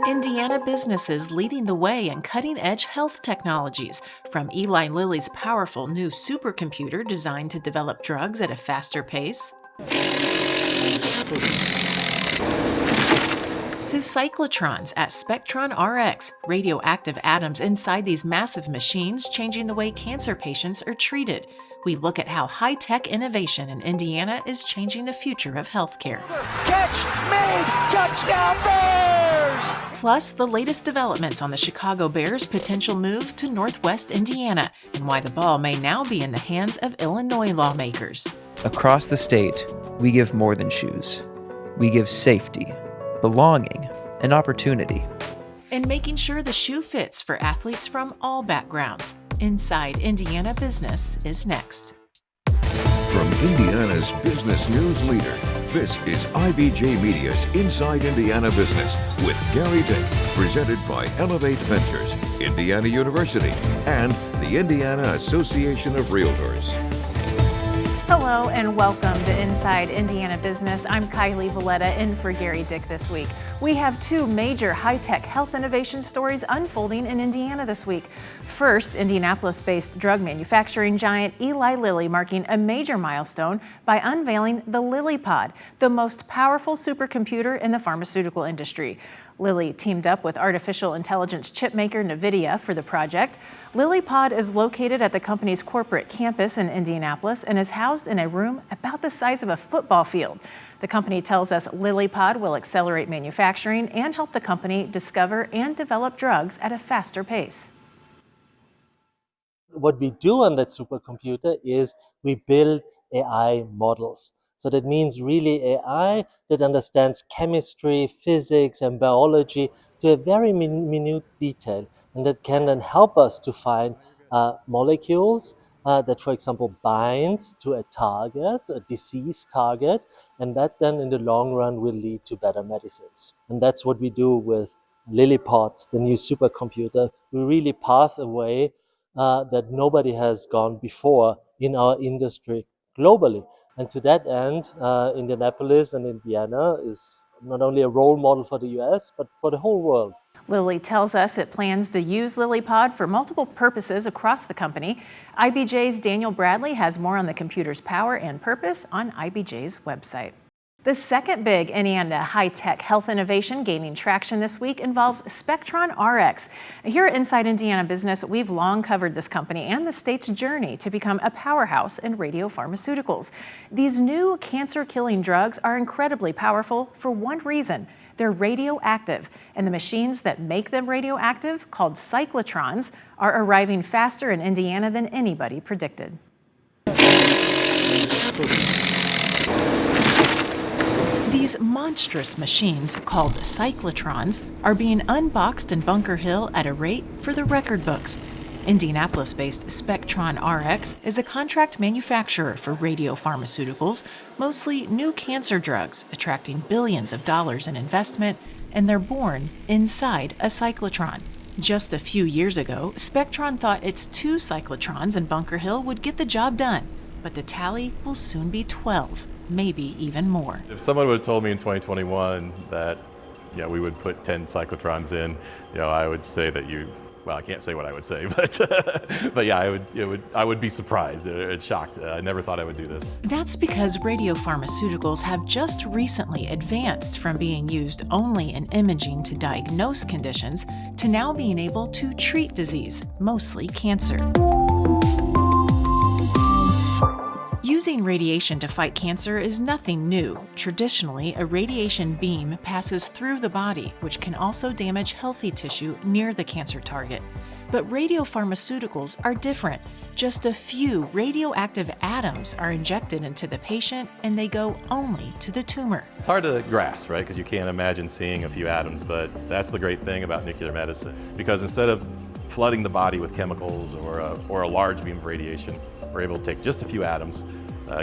Indiana businesses leading the way in cutting-edge health technologies, from Eli Lilly's powerful new supercomputer designed to develop drugs at a faster pace, to cyclotrons at SpectronRx, radioactive atoms inside these massive machines changing the way cancer patients are treated. We look at how high-tech innovation in Indiana is changing the future of healthcare. Catch me! Touchdown Bears! Plus, the latest developments on the Chicago Bears' potential move to Northwest Indiana and why the ball may now be in the hands of Illinois lawmakers. Across the state, we give more than shoes. We give safety, belonging, and opportunity. And making sure the shoe fits for athletes from all backgrounds. Inside Indiana Business is next. From Indiana's business news leader, this is IBJ Media's Inside Indiana Business with Gerry Dick, presented by Elevate Ventures, Indiana University, and the Indiana Association of Realtors. Hello and welcome to Inside Indiana Business. I'm Kylie Veleta in for Gerry Dick this week. We have two major high-tech health innovation stories unfolding in Indiana this week. First, Indianapolis-based drug manufacturing giant Eli Lilly marking a major milestone by unveiling the LillyPod, the most powerful supercomputer in the pharmaceutical industry. Lilly teamed up with artificial intelligence chipmaker Nvidia for the project. LillyPod is located at the company's corporate campus in Indianapolis and is housed in a room about the size of a football field. The company tells us LillyPod will accelerate manufacturing and help the company discover and develop drugs at a faster pace. What we do on that supercomputer is we build AI models. So that means really AI that understands chemistry, physics, and biology to a very minute detail, and that can then help us to find molecules that, for example, bind to a target, a disease target, and that then in the long run will lead to better medicines. And that's what we do with LillyPod, the new supercomputer. We really path a way that nobody has gone before in our industry globally. And to that end, Indianapolis and Indiana is not only a role model for the US, but for the whole world. Lilly tells us it plans to use LillyPod for multiple purposes across the company. IBJ's Daniel Bradley has more on the computer's power and purpose on IBJ's website. The second big Indiana high-tech health innovation gaining traction this week involves SpectronRx. Here at Inside Indiana Business, we've long covered this company and the state's journey to become a powerhouse in radiopharmaceuticals. These new cancer-killing drugs are incredibly powerful for one reason. They're radioactive, and the machines that make them radioactive, called cyclotrons, are arriving faster in Indiana than anybody predicted. These monstrous machines, called cyclotrons, are being unboxed in Bunker Hill at a rate for the record books. Indianapolis-based SpectronRx is a contract manufacturer for radiopharmaceuticals, mostly new cancer drugs, attracting billions of dollars in investment, and they're born inside a cyclotron. Just a few years ago, Spectron thought its 2 cyclotrons in Bunker Hill would get the job done, but the tally will soon be 12. Maybe even more. If someone would have told me in 2021 that we would put 10 cyclotrons in, I would say that I can't say what I would say, but yeah, I would be surprised, shocked. I never thought I would do this. That's because radiopharmaceuticals have just recently advanced from being used only in imaging to diagnose conditions to now being able to treat disease, mostly cancer. Using radiation to fight cancer is nothing new. Traditionally, a radiation beam passes through the body, which can also damage healthy tissue near the cancer target. But radiopharmaceuticals are different. Just a few radioactive atoms are injected into the patient, and they go only to the tumor. It's hard to grasp, right? Because you can't imagine seeing a few atoms, but that's the great thing about nuclear medicine. Because instead of flooding the body with chemicals or a large beam of radiation, we're able to take just a few atoms,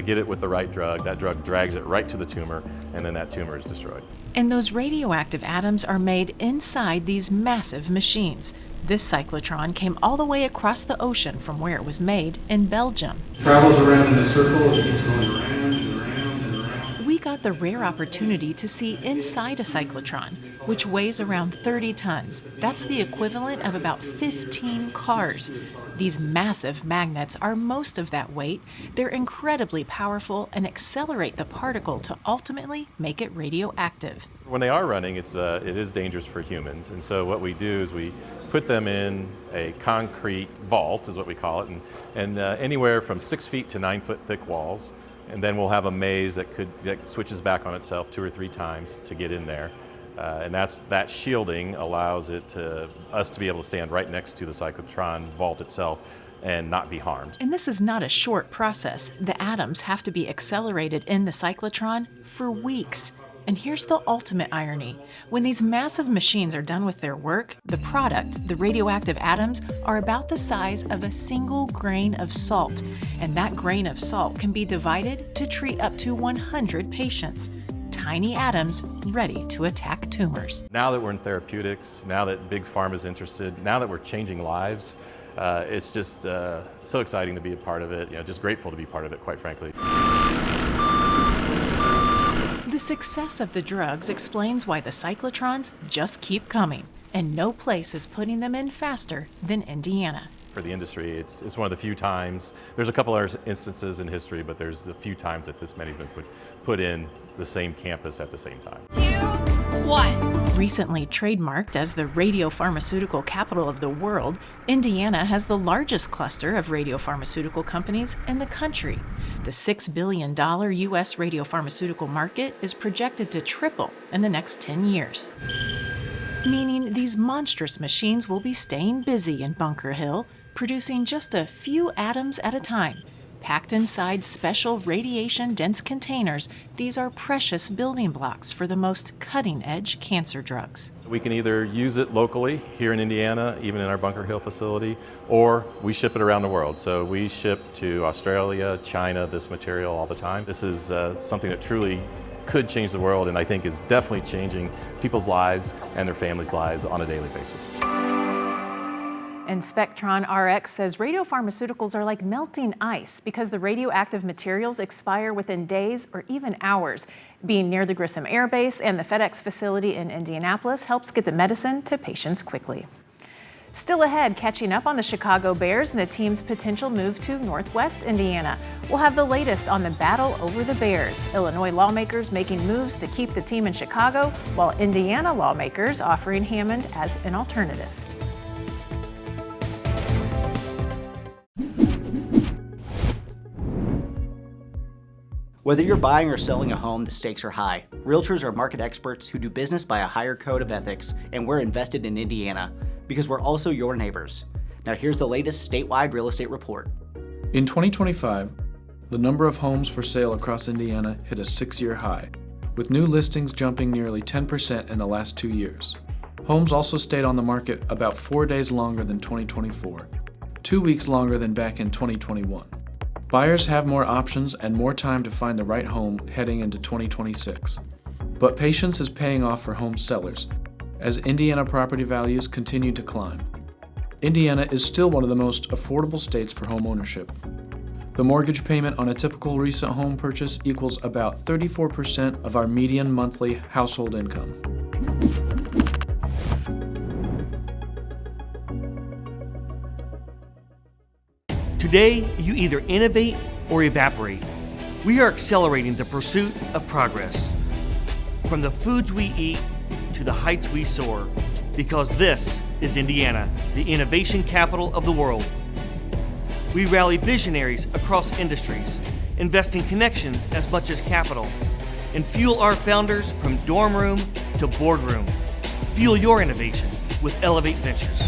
get it with the right drug, that drug drags it right to the tumor, and then that tumor is destroyed. And those radioactive atoms are made inside these massive machines. This cyclotron came all the way across the ocean from where it was made in Belgium. Travels around in a circle, it keeps going around and around and around. We got the rare opportunity to see inside a cyclotron. which weighs around 30 tons. That's the equivalent of about 15 cars. These massive magnets are most of that weight. They're incredibly powerful and accelerate the particle to ultimately make it radioactive. When they are running, it is dangerous for humans, and so what we do is we put them in a concrete vault, is what we call it, and anywhere from 6 feet to 9 foot thick walls, and then we'll have a maze that switches back on itself 2 or 3 times to get in there, and that shielding allows us to be able to stand right next to the cyclotron vault itself and not be harmed. And this is not a short process. The atoms have to be accelerated in the cyclotron for weeks. And here's the ultimate irony. When these massive machines are done with their work, the product, the radioactive atoms, are about the size of a single grain of salt. And that grain of salt can be divided to treat up to 100 patients. Tiny atoms ready to attack tumors. Now that we're in therapeutics, now that Big Pharma is interested, now that we're changing lives, it's just so exciting to be a part of it. Just grateful to be part of it, quite frankly. The success of the drugs explains why the cyclotrons just keep coming, and no place is putting them in faster than Indiana. For the industry, it's one of the few times, there's a couple other instances in history, but there's a few times that this many's been put in the same campus at the same time. 2, 1. Recently trademarked as the radiopharmaceutical capital of the world, Indiana has the largest cluster of radiopharmaceutical companies in the country. The $6 billion U.S. radiopharmaceutical market is projected to triple in the next 10 years. Meaning these monstrous machines will be staying busy in Bunker Hill, producing just a few atoms at a time. Packed inside special radiation-dense containers, these are precious building blocks for the most cutting-edge cancer drugs. We can either use it locally here in Indiana, even in our Bunker Hill facility, or we ship it around the world. So we ship to Australia, China, this material all the time. This is something that truly could change the world, and I think is definitely changing people's lives and their families' lives on a daily basis. And SpectronRx says radiopharmaceuticals are like melting ice because the radioactive materials expire within days or even hours. Being near the Grissom Air Base and the FedEx facility in Indianapolis helps get the medicine to patients quickly. Still ahead, catching up on the Chicago Bears and the team's potential move to Northwest Indiana. We'll have the latest on the battle over the Bears. Illinois lawmakers making moves to keep the team in Chicago, while Indiana lawmakers offering Hammond as an alternative. Whether you're buying or selling a home, the stakes are high. Realtors are market experts who do business by a higher code of ethics, and we're invested in Indiana because we're also your neighbors. Now here's the latest statewide real estate report. In 2025, the number of homes for sale across Indiana hit a 6-year high, with new listings jumping nearly 10% in the last 2 years. Homes also stayed on the market about 4 days longer than 2024, 2 weeks longer than back in 2021. Buyers have more options and more time to find the right home heading into 2026. But patience is paying off for home sellers as Indiana property values continue to climb. Indiana is still one of the most affordable states for home ownership. The mortgage payment on a typical recent home purchase equals about 34% of our median monthly household income. Today, you either innovate or evaporate. We are accelerating the pursuit of progress. From the foods we eat to the heights we soar, because this is Indiana, the innovation capital of the world. We rally visionaries across industries, investing connections as much as capital, and fuel our founders from dorm room to boardroom. Fuel your innovation with Elevate Ventures.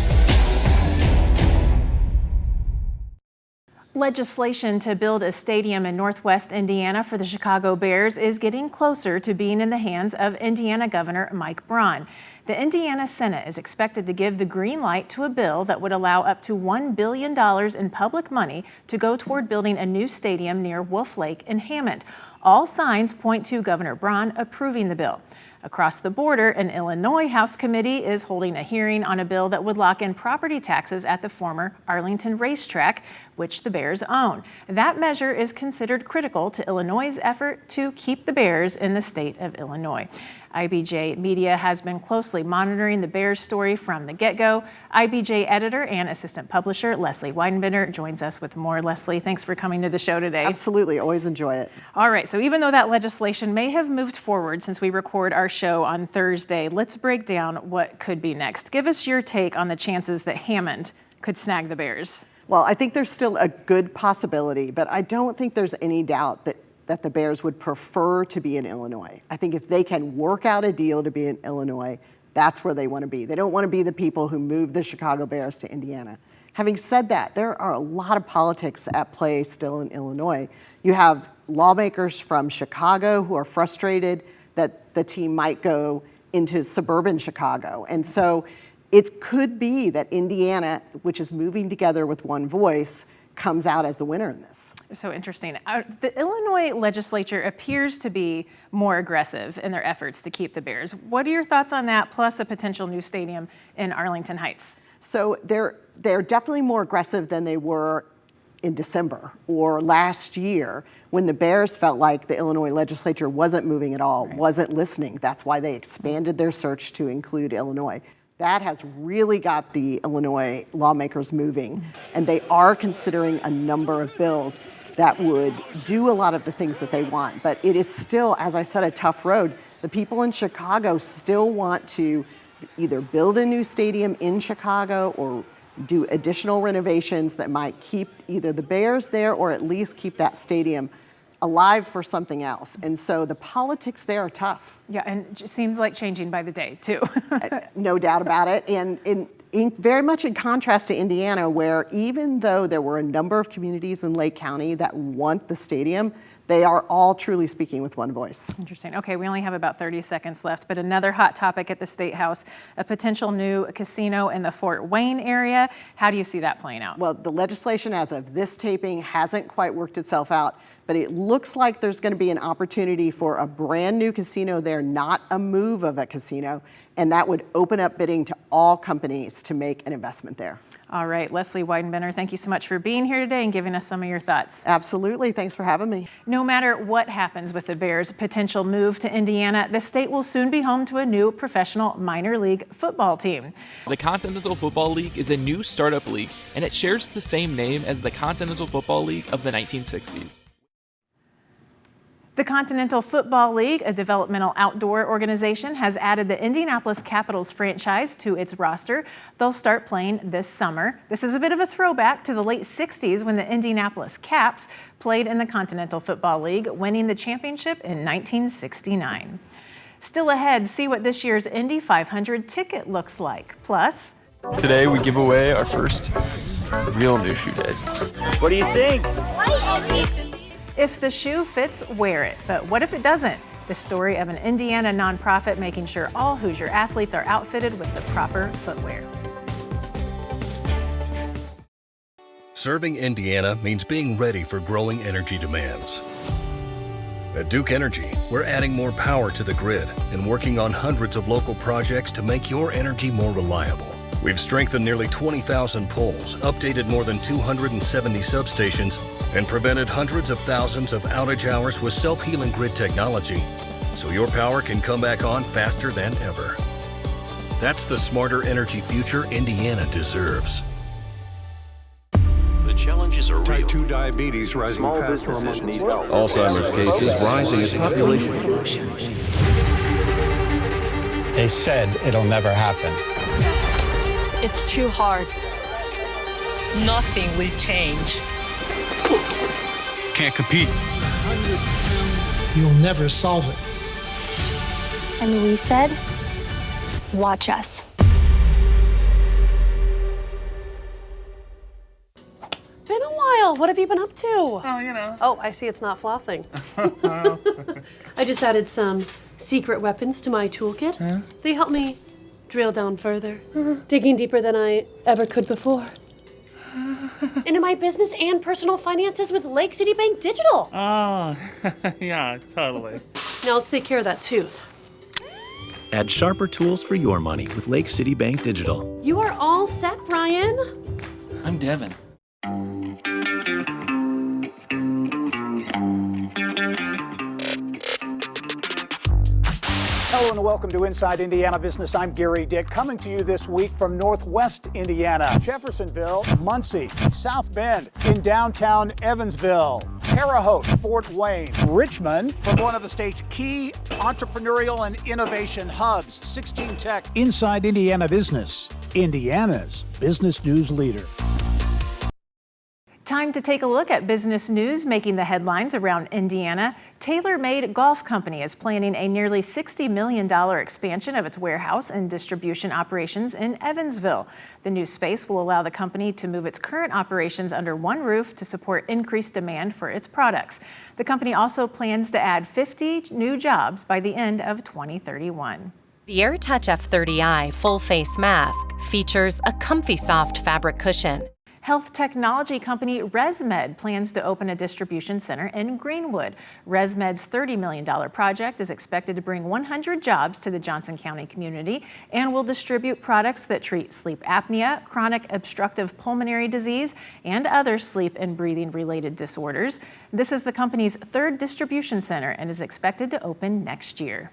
Legislation to build a stadium in Northwest Indiana for the Chicago Bears is getting closer to being in the hands of Indiana Governor Mike Braun. The Indiana Senate is expected to give the green light to a bill that would allow up to $1 billion in public money to go toward building a new stadium near Wolf Lake in Hammond. All signs point to Governor Braun approving the bill. Across the border, an Illinois House committee is holding a hearing on a bill that would lock in property taxes at the former Arlington racetrack, which the Bears own. That measure is considered critical to Illinois' effort to keep the Bears in the state of Illinois. IBJ Media has been closely monitoring the Bears story from the get-go. IBJ editor and assistant publisher Leslie Weidenbender joins us with more. Leslie, thanks for coming to the show today. Absolutely, always enjoy it. All right, so even though that legislation may have moved forward since we record our show on Thursday, let's break down what could be next. Give us your take on the chances that Hammond could snag the Bears. Well, I think there's still a good possibility, but I don't think there's any doubt that the Bears would prefer to be in Illinois. I think if they can work out a deal to be in Illinois, that's where they want to be. They don't want to be the people who move the Chicago Bears to Indiana. Having said that, there are a lot of politics at play still in Illinois. You have lawmakers from Chicago who are frustrated that the team might go into suburban Chicago. And so it could be that Indiana, which is moving together with one voice, comes out as the winner in this. So interesting. The Illinois legislature appears to be more aggressive in their efforts to keep the Bears. What are your thoughts on that, plus a potential new stadium in Arlington Heights? So they're definitely more aggressive than they were in December or last year when the Bears felt like the Illinois legislature wasn't moving at all, wasn't listening. That's why they expanded their search to include Illinois. That has really got the Illinois lawmakers moving, and they are considering a number of bills that would do a lot of the things that they want. But it is still, as I said, a tough road. The people in Chicago still want to either build a new stadium in Chicago or do additional renovations that might keep either the Bears there or at least keep that stadium alive for something else. And so the politics there are tough. Yeah, and it seems like changing by the day, too. No doubt about it. And very much in contrast to Indiana, where even though there were a number of communities in Lake County that want the stadium, they are all truly speaking with one voice. Interesting. Okay, we only have about 30 seconds left, but another hot topic at the State House, a potential new casino in the Fort Wayne area. How do you see that playing out? Well, the legislation as of this taping hasn't quite worked itself out, but it looks like there's going to be an opportunity for a brand new casino there, not a move of a casino, and that would open up bidding to all companies to make an investment there. All right, Leslie Weidenbender, thank you so much for being here today and giving us some of your thoughts. Absolutely, thanks for having me. No matter what happens with the Bears' potential move to Indiana, the state will soon be home to a new professional minor league football team. The Continental Football League is a new startup league, and it shares the same name as the Continental Football League of the 1960s. The Continental Football League, a developmental outdoor organization, has added the Indianapolis Capitals franchise to its roster. They'll start playing this summer. This is a bit of a throwback to the late 60s when the Indianapolis Caps played in the Continental Football League, winning the championship in 1969. Still ahead, see what this year's Indy 500 ticket looks like. Plus, today we give away our first real new shoe day. What do you think? if the shoe fits, wear it. But what if it doesn't? The story of an Indiana nonprofit making sure all Hoosier athletes are outfitted with the proper footwear. Serving Indiana means being ready for growing energy demands. At Duke Energy, we're adding more power to the grid and working on hundreds of local projects to make your energy more reliable. We've strengthened nearly 20,000 poles, updated more than 270 substations, and prevented hundreds of thousands of outage hours with self-healing grid technology, so your power can come back on faster than ever. That's the smarter energy future Indiana deserves. The challenges are real. Type 2 diabetes rising faster among need help. Alzheimer's cases rising as population. Solutions. They said it'll never happen. It's too hard. Nothing will change. Can't compete. You'll never solve it. And we said, watch us. Been a while. What have you been up to? Oh, you know. Oh, I see it's not flossing. I just added some secret weapons to my toolkit. Huh? They help me drill down further, digging deeper than I ever could before. Into my business and personal finances with Lake City Bank Digital. Oh, yeah, totally. Now let's take care of that tooth. Add sharper tools for your money with Lake City Bank Digital. You are all set, Brian. I'm Devin. Hello and welcome to Inside Indiana Business. I'm Gerry Dick, coming to you this week from Northwest Indiana, Jeffersonville, Muncie, South Bend, in downtown Evansville, Terre Haute, Fort Wayne, Richmond, from one of the state's key entrepreneurial and innovation hubs, 16 Tech. Inside Indiana Business, Indiana's business news leader. Time to take a look at business news making the headlines around Indiana. TaylorMade Golf Company is planning a nearly $60 million expansion of its warehouse and distribution operations in Evansville. The new space will allow the company to move its current operations under one roof to support increased demand for its products. The company also plans to add 50 new jobs by the end of 2031. The AirTouch F30i full face mask features a comfy soft fabric cushion. Health technology company ResMed plans to open a distribution center in Greenwood. ResMed's $30 million project is expected to bring 100 jobs to the Johnson County community and will distribute products that treat sleep apnea, chronic obstructive pulmonary disease, and other sleep and breathing related disorders. This is the company's third distribution center and is expected to open next year.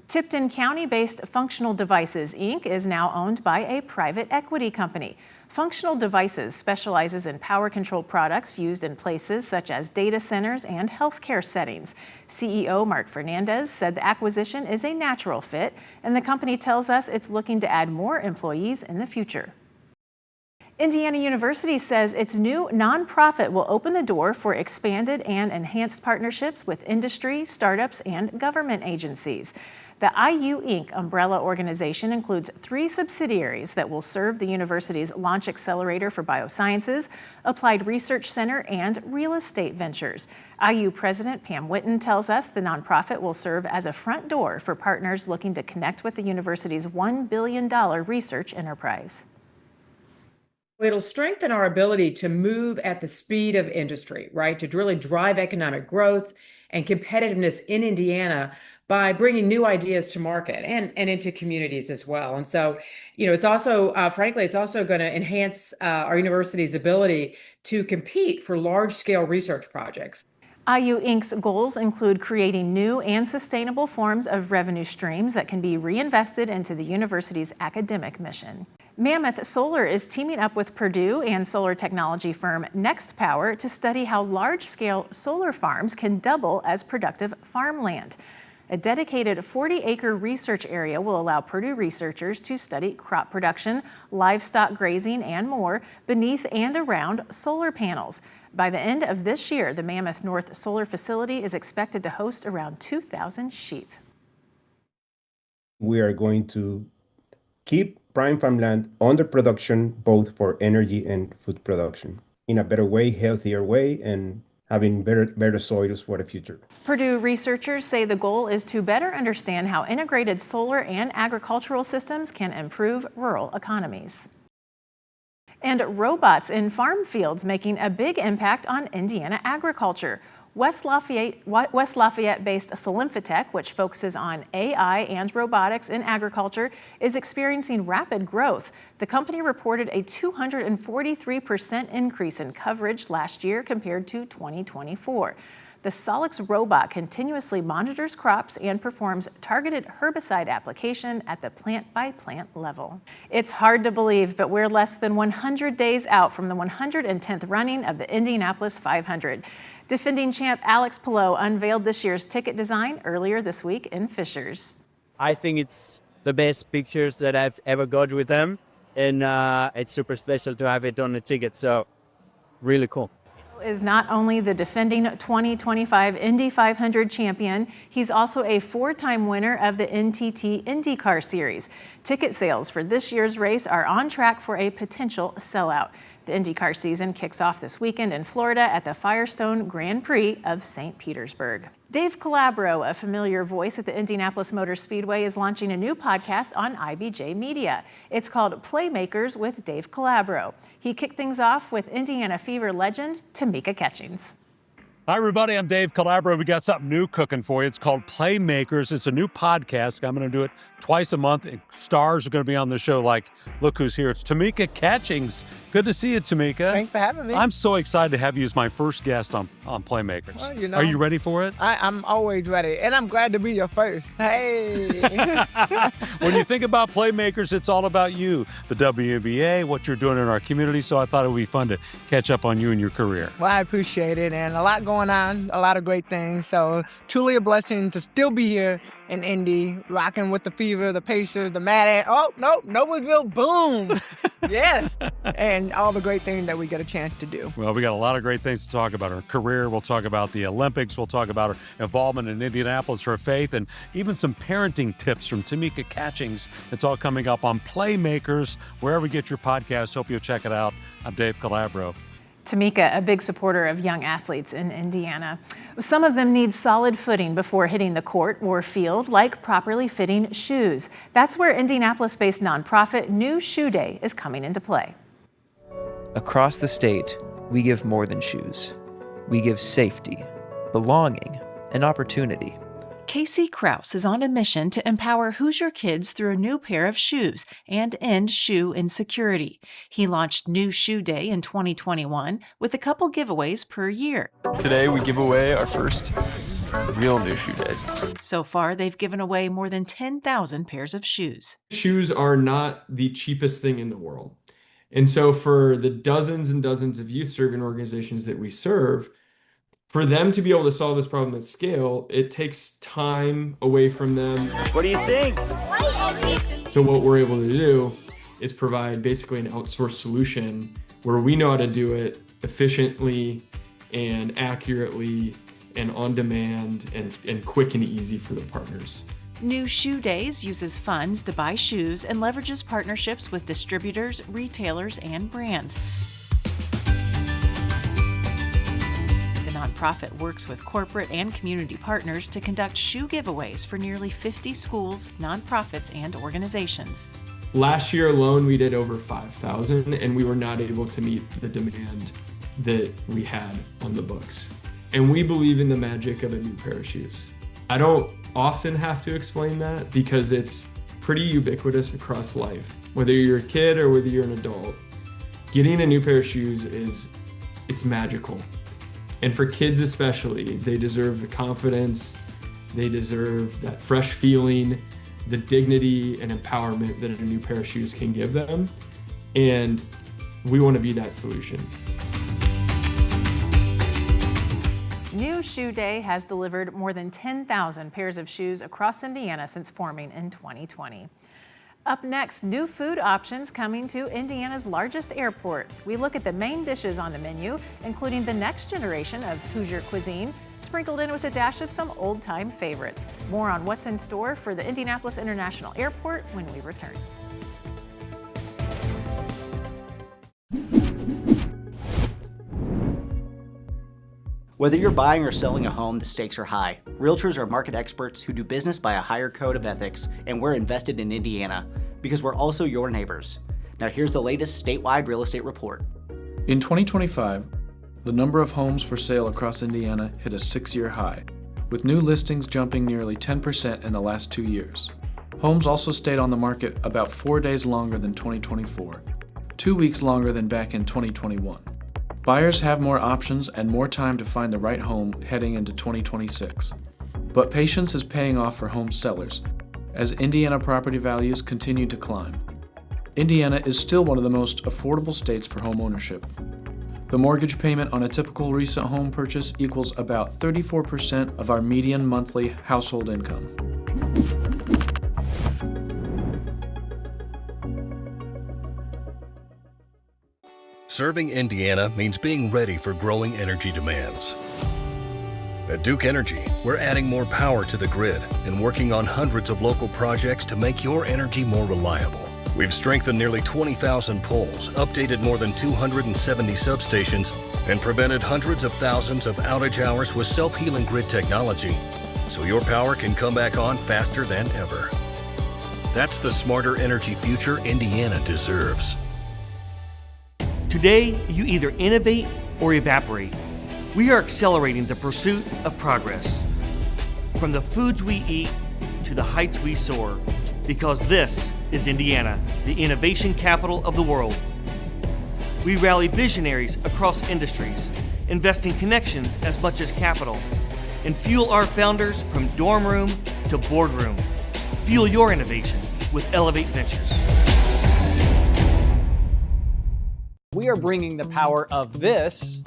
Tipton County-based Functional Devices, Inc. is now owned by a private equity company. Functional Devices specializes in power control products used in places such as data centers and healthcare settings. CEO Mark Fernandez said the acquisition is a natural fit, and the company tells us it's looking to add more employees in the future. Indiana University says its new nonprofit will open the door for expanded and enhanced partnerships with industry, startups, and government agencies. The IU Inc. umbrella organization includes 3 subsidiaries that will serve the university's Launch Accelerator for Biosciences, Applied Research Center, and real estate ventures. IU President Pam Whitten tells us the nonprofit will serve as a front door for partners looking to connect with the university's $1 billion research enterprise. It'll strengthen our ability to move at the speed of industry, right? To really drive economic growth and competitiveness in Indiana by bringing new ideas to market and into communities as well. And so, it's also, frankly, it's also going to enhance our university's ability to compete for large-scale research projects. IU Inc.'s goals include creating new and sustainable forms of revenue streams that can be reinvested into the university's academic mission. Mammoth Solar is teaming up with Purdue and solar technology firm NextPower to study how large-scale solar farms can double as productive farmland. A dedicated 40-acre research area will allow Purdue researchers to study crop production, livestock grazing, and more beneath and around solar panels. By the end of this year, the Mammoth North Solar Facility is expected to host around 2,000 sheep. We are going to keep prime farmland under production, both for energy and food production, in a better way, healthier way, and having better soils for the future. Purdue researchers say the goal is to better understand how integrated solar and agricultural systems can improve rural economies. And robots in farm fields making a big impact on Indiana agriculture. West Lafayette-based Solymphatech, which focuses on AI and robotics in agriculture, is experiencing rapid growth. The company reported a 243% increase in coverage last year compared to 2024. The Solix robot continuously monitors crops and performs targeted herbicide application at the plant-by-plant level. It's hard to believe, but we're less than 100 days out from the 110th running of the Indianapolis 500. Defending champ Alex Palou unveiled this year's ticket design earlier this week in Fishers. I think it's the best pictures that I've ever got with them, and it's super special to have it on the ticket, so really cool. Is not only the defending 2025 Indy 500 champion, he's also a 4-time winner of the NTT IndyCar Series. Ticket sales for this year's race are on track for a potential sellout. The IndyCar season kicks off this weekend in Florida at the Firestone Grand Prix of St. Petersburg. Dave Calabro, a familiar voice at the Indianapolis Motor Speedway, is launching a new podcast on IBJ Media. It's called Playmakers with Dave Calabro. He kicked things off with Indiana Fever legend Tamika Catchings. Hi, everybody. I'm Dave Calabro. We got something new cooking for you. It's called Playmakers. It's a new podcast. I'm going to do it twice a month. Stars are going to be on the show like, look who's here. It's Tamika Catchings. Good to see you, Tamika. Thanks for having me. I'm so excied to have you as my first guest on Playmakers. Well, Are you ready for it? I'm always ready, and I'm glad to be your first. Hey! When you think about Playmakers, it's all about you, the WNBA, what you're doing in our community, so I thought it would be fun to catch up on you and your career. Well, I appreciate it, and a lot going on, a lot of great things, so truly a blessing to still be here in Indy, rocking with the Fever, the Pacers, the Mad Noblesville, boom! Yes! And all the great things that we get a chance to do. Well, we got a lot of great things to talk about. Her career, we'll talk about the Olympics, we'll talk about her involvement in Indianapolis, her faith, and even some parenting tips from Tamika Catchings. It's all coming up on Playmakers, wherever you get your podcast. Hope you'll check it out. I'm Dave Calabro. Tamika, a big supporter of young athletes in Indiana. Some of them need solid footing before hitting the court or field, like properly fitting shoes. That's where Indianapolis-based nonprofit New Shoe Day is coming into play. Across the state, we give more than shoes. We give safety, belonging, and opportunity. Casey Krause is on a mission to empower Hoosier kids through a new pair of shoes and end shoe insecurity. He launched New Shoe Day in 2021 with a couple giveaways per year. Today we give away our first real New Shoe Days. So far, they've given away more than 10,000 pairs of shoes. Shoes are not the cheapest thing in the world. And so for the dozens and dozens of youth serving organizations that we serve, for them to be able to solve this problem at scale, it takes time away from them. What do you think? So what we're able to do is provide basically an outsourced solution where we know how to do it efficiently and accurately and on demand and quick and easy for the partners. New Shoe Days uses funds to buy shoes and leverages partnerships with distributors, retailers, and brands. Nonprofit works with corporate and community partners to conduct shoe giveaways for nearly 50 schools, nonprofits, and organizations. Last year alone, we did over 5,000, and we were not able to meet the demand that we had on the books. And we believe in the magic of a new pair of shoes. I don't often have to explain that because it's pretty ubiquitous across life. Whether you're a kid or whether you're an adult, getting a new pair of shoes it's magical. And for kids especially, they deserve the confidence, they deserve that fresh feeling, the dignity and empowerment that a new pair of shoes can give them. And we want to be that solution. New Shoe Day has delivered more than 10,000 pairs of shoes across Indiana since forming in 2020. Up next, new food options coming to Indiana's largest airport. We look at the main dishes on the menu, including the next generation of Hoosier cuisine, sprinkled in with a dash of some old-time favorites. More on what's in store for the Indianapolis International Airport when we return. Whether you're buying or selling a home, the stakes are high. Realtors are market experts who do business by a higher code of ethics, and we're invested in Indiana because we're also your neighbors. Now here's the latest statewide real estate report. In 2025, the number of homes for sale across Indiana hit a 6-year high, with new listings jumping nearly 10% in the last 2 years. Homes also stayed on the market about 4 days longer than 2024, 2 weeks longer than back in 2021. Buyers have more options and more time to find the right home heading into 2026. But patience is paying off for home sellers as Indiana property values continue to climb. Indiana is still one of the most affordable states for home ownership. The mortgage payment on a typical recent home purchase equals about 34% of our median monthly household income. Serving Indiana means being ready for growing energy demands. At Duke Energy, we're adding more power to the grid and working on hundreds of local projects to make your energy more reliable. We've strengthened nearly 20,000 poles, updated more than 270 substations, and prevented hundreds of thousands of outage hours with self-healing grid technology, so your power can come back on faster than ever. That's the smarter energy future Indiana deserves. Today, you either innovate or evaporate. We are accelerating the pursuit of progress. From the foods we eat to the heights we soar, because this is Indiana, the innovation capital of the world. We rally visionaries across industries, investing connections as much as capital, and fuel our founders from dorm room to boardroom. Fuel your innovation with Elevate Ventures. We are bringing the power of this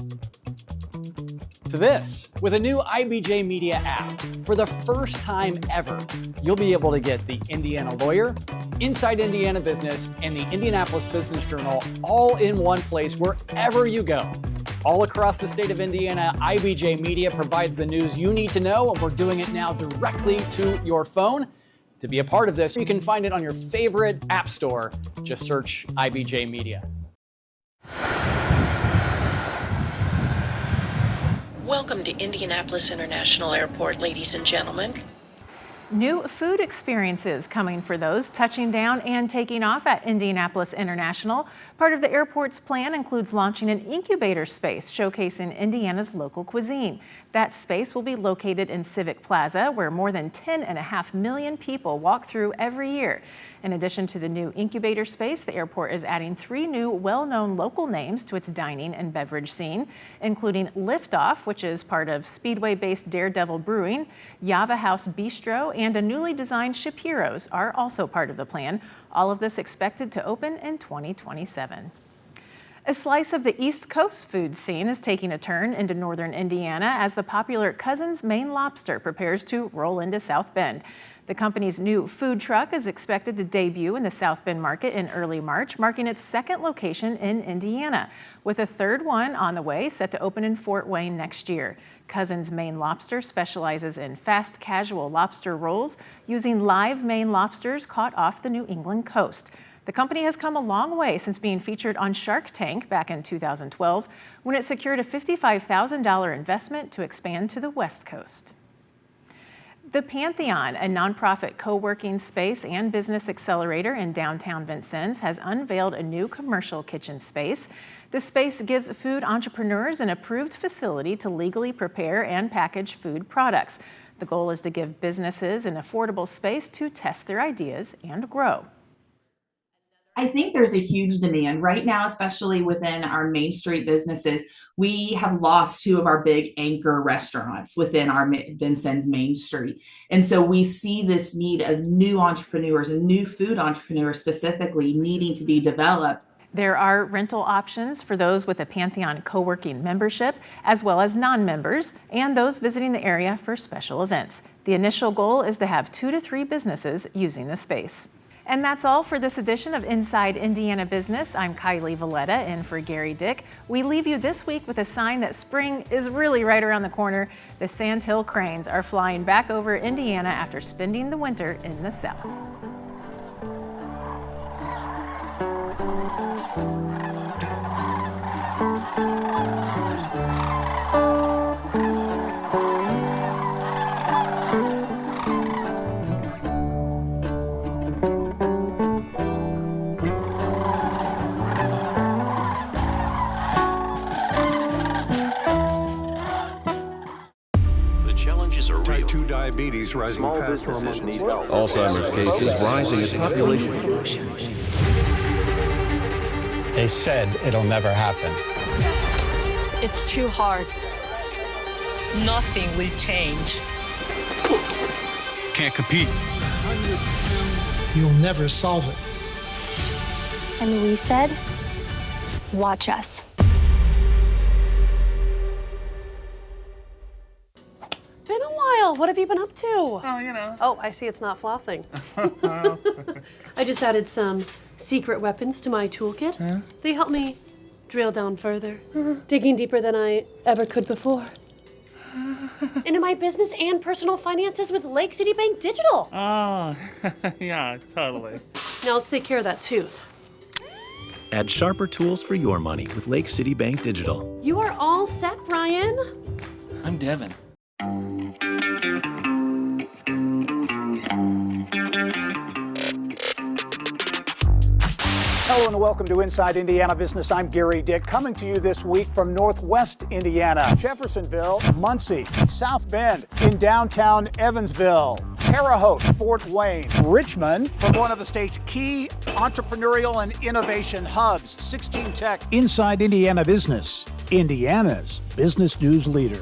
to this with a new IBJ Media app. For the first time ever, you'll be able to get the Indiana Lawyer, Inside Indiana Business, and the Indianapolis Business Journal all in one place wherever you go. All across the state of Indiana, IBJ Media provides the news you need to know, and we're doing it now directly to your phone. To be a part of this, you can find it on your favorite app store. Just search IBJ Media. Welcome to Indianapolis International Airport, ladies and gentlemen. New food experiences coming for those touching down and taking off at Indianapolis International. Part of the airport's plan includes launching an incubator space showcasing Indiana's local cuisine. That space will be located in Civic Plaza, where more than 10.5 million people walk through every year. In addition to the new incubator space, the airport is adding 3 new well-known local names to its dining and beverage scene, including Liftoff, which is part of Speedway-based Daredevil Brewing, Java House Bistro, and a newly designed Ship Heroes are also part of the plan. All of this expected to open in 2027. A slice of the East Coast food scene is taking a turn into northern Indiana as the popular Cousins Maine Lobster prepares to roll into South Bend. The company's new food truck is expected to debut in the South Bend market in early March, marking its second location in Indiana, with a third one on the way set to open in Fort Wayne next year. Cousins Maine Lobster specializes in fast casual lobster rolls using live Maine lobsters caught off the New England coast. The company has come a long way since being featured on Shark Tank back in 2012, when it secured a $55,000 investment to expand to the West Coast. The Pantheon, a nonprofit co-working space and business accelerator in downtown Vincennes, has unveiled a new commercial kitchen space. The space gives food entrepreneurs an approved facility to legally prepare and package food products. The goal is to give businesses an affordable space to test their ideas and grow. I think there's a huge demand right now, especially within our Main Street businesses. We have lost 2 of our big anchor restaurants within our Vincennes Main Street. And so we see this need of new entrepreneurs and new food entrepreneurs specifically needing to be developed. There are rental options for those with a Pantheon co-working membership, as well as non-members, and those visiting the area for special events. The initial goal is to have 2 to 3 businesses using the space. And that's all for this edition of Inside Indiana Business. I'm Kylie Veleta in for Gerry Dick. We leave you this week with a sign that spring is really right around the corner. The Sandhill Cranes are flying back over Indiana after spending the winter in the South. Type 2 diabetes rising faster among Alzheimer's cases rising as population solutions. They said it'll never happen. It's too hard. Nothing will change. Can't compete. You'll never solve it. And we said, watch us. Been a while. What have you been up to? Oh, you know. Oh, I see it's not flossing. I just added some secret weapons to my toolkit. Huh? They help me drill down further, digging deeper than I ever could before. Into my business and personal finances with Lake City Bank Digital. Oh, yeah, totally. Now let's take care of that tooth. Add sharper tools for your money with Lake City Bank Digital. You are all set, Brian. I'm Devin. Hello and welcome to Inside Indiana Business. I'm Gerry Dick, coming to you this week from Northwest Indiana, Jeffersonville, Muncie, South Bend, in downtown Evansville, Terre Haute, Fort Wayne, Richmond, from one of the state's key entrepreneurial and innovation hubs, 16 Tech. Inside Indiana Business, Indiana's business news leader.